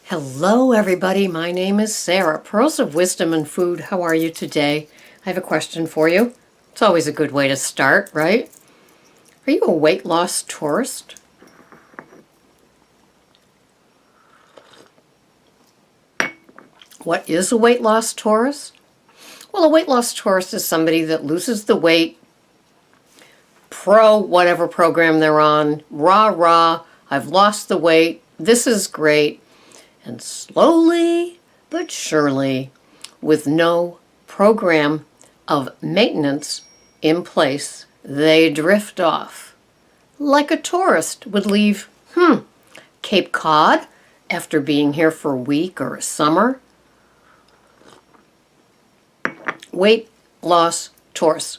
Hello, everybody. My name is Sarah, Pearls of Wisdom and Food. How are you today? I have a question for you. It's always a good way to start, right? Are you a weight loss tourist? What is a weight loss tourist? Well, a weight loss tourist is somebody that loses the weight pro whatever program they're on. Rah, I've lost the weight. This is great. And slowly but surely, with no program of maintenance in place, they drift off. Like a tourist would leave, Cape Cod after being here for a week or a summer. Weight loss tourists.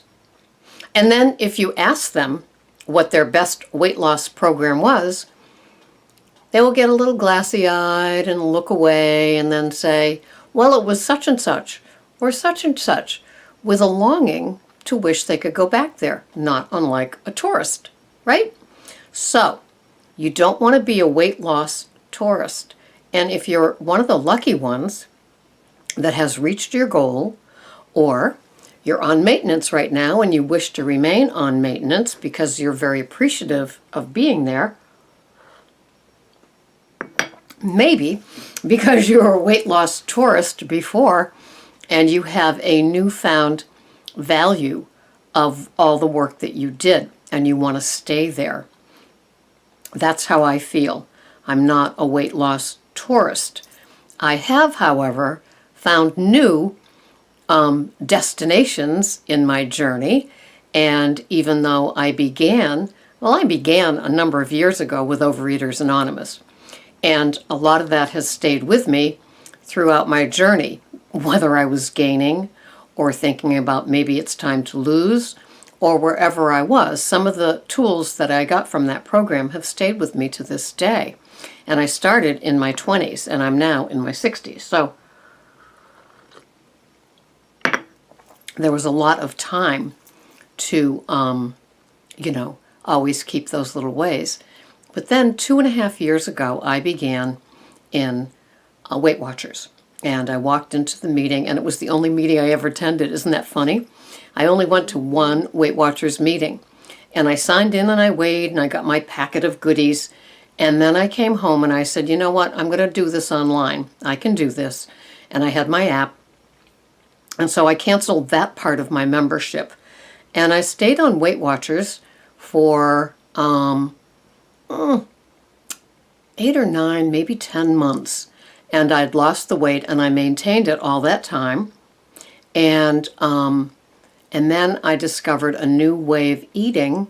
And then if you ask them what their best weight loss program was, they will get a little glassy-eyed and look away and then say, well, it was such and such, or such and such, with a longing to wish they could go back there, not unlike a tourist, right? So, you don't want to be a weight loss tourist. And if you're one of the lucky ones that has reached your goal, or you're on maintenance right now and you wish to remain on maintenance because you're very appreciative of being there, maybe because you were a weight loss tourist before and you have a newfound value of all the work that you did and you want to stay there. That's how I feel. I'm not a weight loss tourist. I have, however, found new destinations in my journey, and even though I began a number of years ago with Overeaters Anonymous. And a lot of that has stayed with me throughout my journey, whether I was gaining or thinking about maybe it's time to lose or wherever I was. Some of the tools that I got from that program have stayed with me to this day. And I started in my 20s and I'm now in my 60s. So there was a lot of time to, always keep those little ways. But then 2.5 years ago, I began in Weight Watchers. And I walked into the meeting, and it was the only meeting I ever attended. Isn't that funny? I only went to one Weight Watchers meeting. And I signed in and I weighed, and I got my packet of goodies. And then I came home and I said, you know what? I'm going to do this online. I can do this. And I had my app. And so I canceled that part of my membership. And I stayed on Weight Watchers for 8 or 9, maybe 10 months. And I'd lost the weight and I maintained it all that time. And then I discovered a new way of eating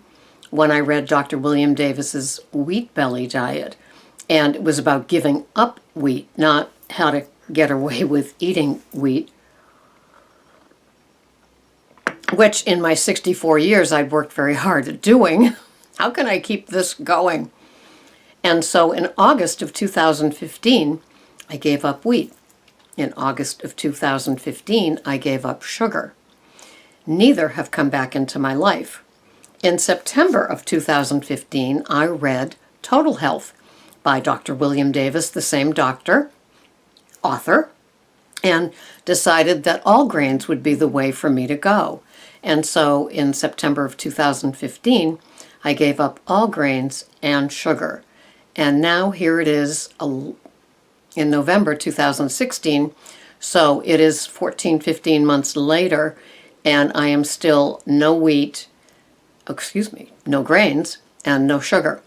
when I read Dr. William Davis's Wheat Belly diet. And it was about giving up wheat, not how to get away with eating wheat, which in my 64 years I'd worked very hard at doing. How can I keep this going? And so in August of 2015, I gave up wheat. In August of 2015, I gave up sugar. Neither have come back into my life. In September of 2015, I read Total Health by Dr. William Davis, the same doctor, author, and decided that all grains would be the way for me to go. And so in September of 2015, I gave up all grains and sugar. And now here it is in November 2016. So it is 14, 15 months later, and I am still no grains and no sugar.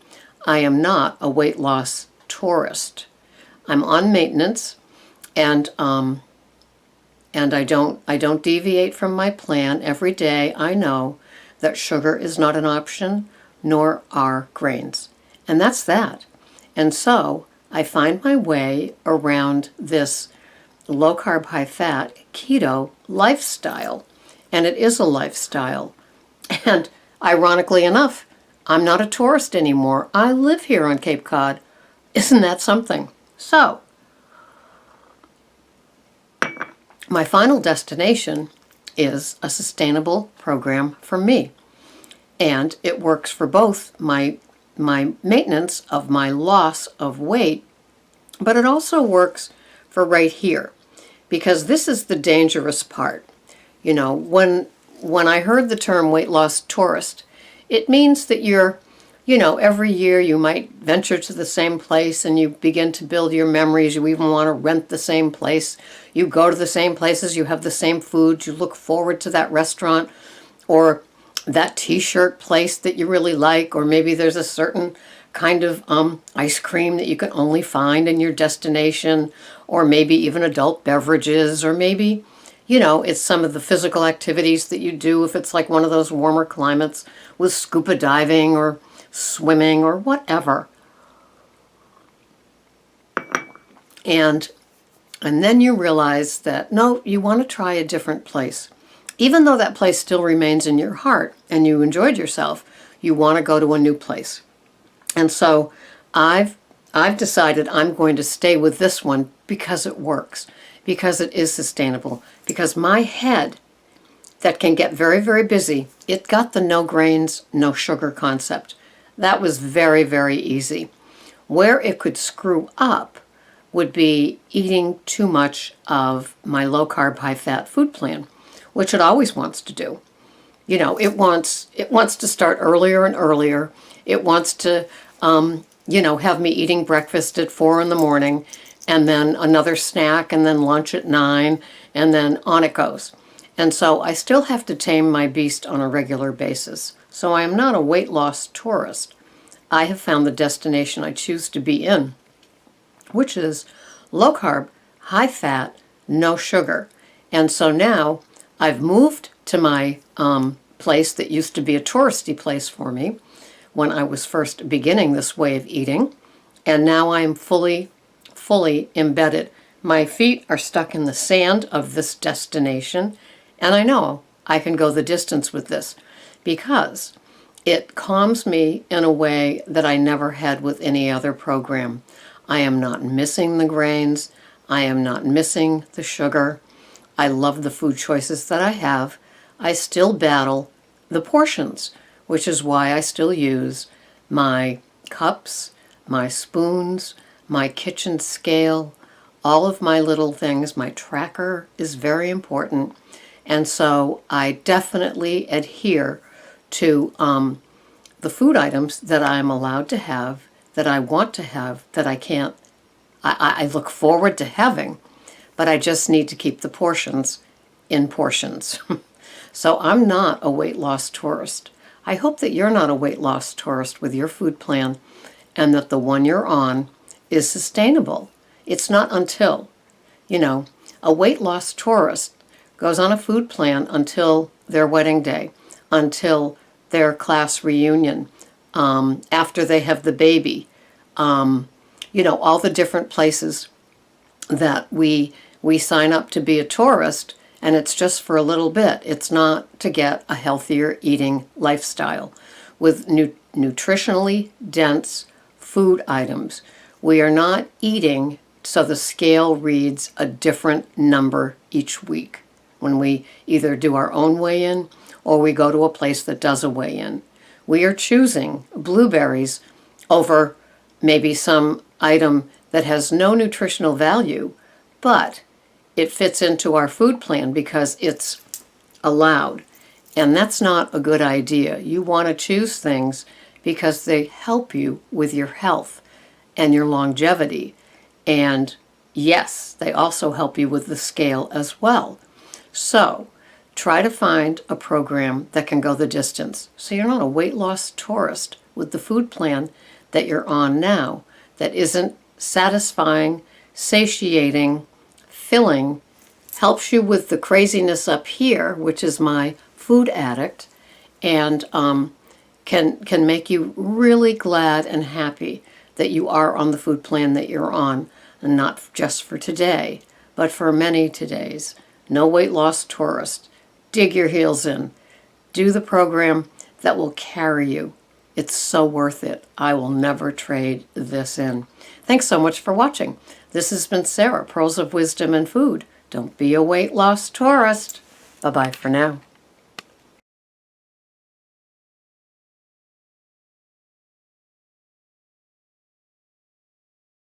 I am not a weight loss tourist. I'm on maintenance, and I don't deviate from my plan every day. I know that sugar is not an option, nor are grains. And that's that. And so I find my way around this low-carb, high-fat keto lifestyle. And it is a lifestyle. And ironically enough, I'm not a tourist anymore. I live here on Cape Cod. Isn't that something? So, my final destination is a sustainable program for me. And it works for both my maintenance of my loss of weight But it also works for right here, because this is the dangerous part. You know, when I heard the term weight loss tourist, it means that every year you might venture to the same place and you begin to build your memories. You even want to rent the same place. You go to the same places, you have the same food, you look forward to that restaurant or that t-shirt place that you really like, or maybe there's a certain kind of ice cream that you can only find in your destination, or maybe even adult beverages, or maybe, it's some of the physical activities that you do if it's like one of those warmer climates with scuba diving or swimming or whatever. And then you realize that, no, you want to try a different place. Even though that place still remains in your heart and you enjoyed yourself, you want to go to a new place. And so I've decided I'm going to stay with this one because it works, because it is sustainable, because my head that can get very, very busy, it got the no grains, no sugar concept. That was very, very easy. Where it could screw up would be eating too much of my low-carb, high-fat food plan, which it always wants to do. It wants to start earlier and earlier. It wants to, have me eating breakfast at 4 in the morning, and then another snack, and then lunch at 9, and then on it goes. And so I still have to tame my beast on a regular basis. So I am not a weight loss tourist. I have found the destination I choose to be in, which is low carb, high fat, no sugar. And so now I've moved to my place that used to be a touristy place for me when I was first beginning this way of eating. And now I'm fully embedded. My feet are stuck in the sand of this destination. And I know I can go the distance with this because it calms me in a way that I never had with any other program. I am not missing the grains. I am not missing the sugar. I love the food choices that I have. I still battle the portions, which is why I still use my cups, my spoons, my kitchen scale, all of my little things. My tracker is very important. And so I definitely adhere to the food items that I'm allowed to have, that I want to have, that I can't. I look forward to having, but I just need to keep the portions in portions. So I'm not a weight loss tourist. I hope that you're not a weight loss tourist with your food plan and that the one you're on is sustainable. It's not until, a weight loss tourist goes on a food plan until their wedding day, until their class reunion, after they have the baby, all the different places that we sign up to be a tourist, and it's just for a little bit. It's not to get a healthier eating lifestyle with nutritionally dense food items. We are not eating so the scale reads a different number each week when we either do our own weigh-in or we go to a place that does a weigh-in. We are choosing blueberries over maybe some item that has no nutritional value, but it fits into our food plan because it's allowed. And that's not a good idea. You want to choose things because they help you with your health and your longevity. And yes, they also help you with the scale as well. So try to find a program that can go the distance. So you're not a weight loss tourist with the food plan that you're on now that isn't satisfying, satiating, filling, helps you with the craziness up here, which is my food addict, and can make you really glad and happy that you are on the food plan that you're on, and not just for today, but for many todays. No weight loss tourist. Dig your heels in. Do the program that will carry you. It's so worth it. I will never trade this in. Thanks so much for watching. This has been Sarah, Pearls of Wisdom and Food. Don't be a weight loss tourist. Bye-bye for now.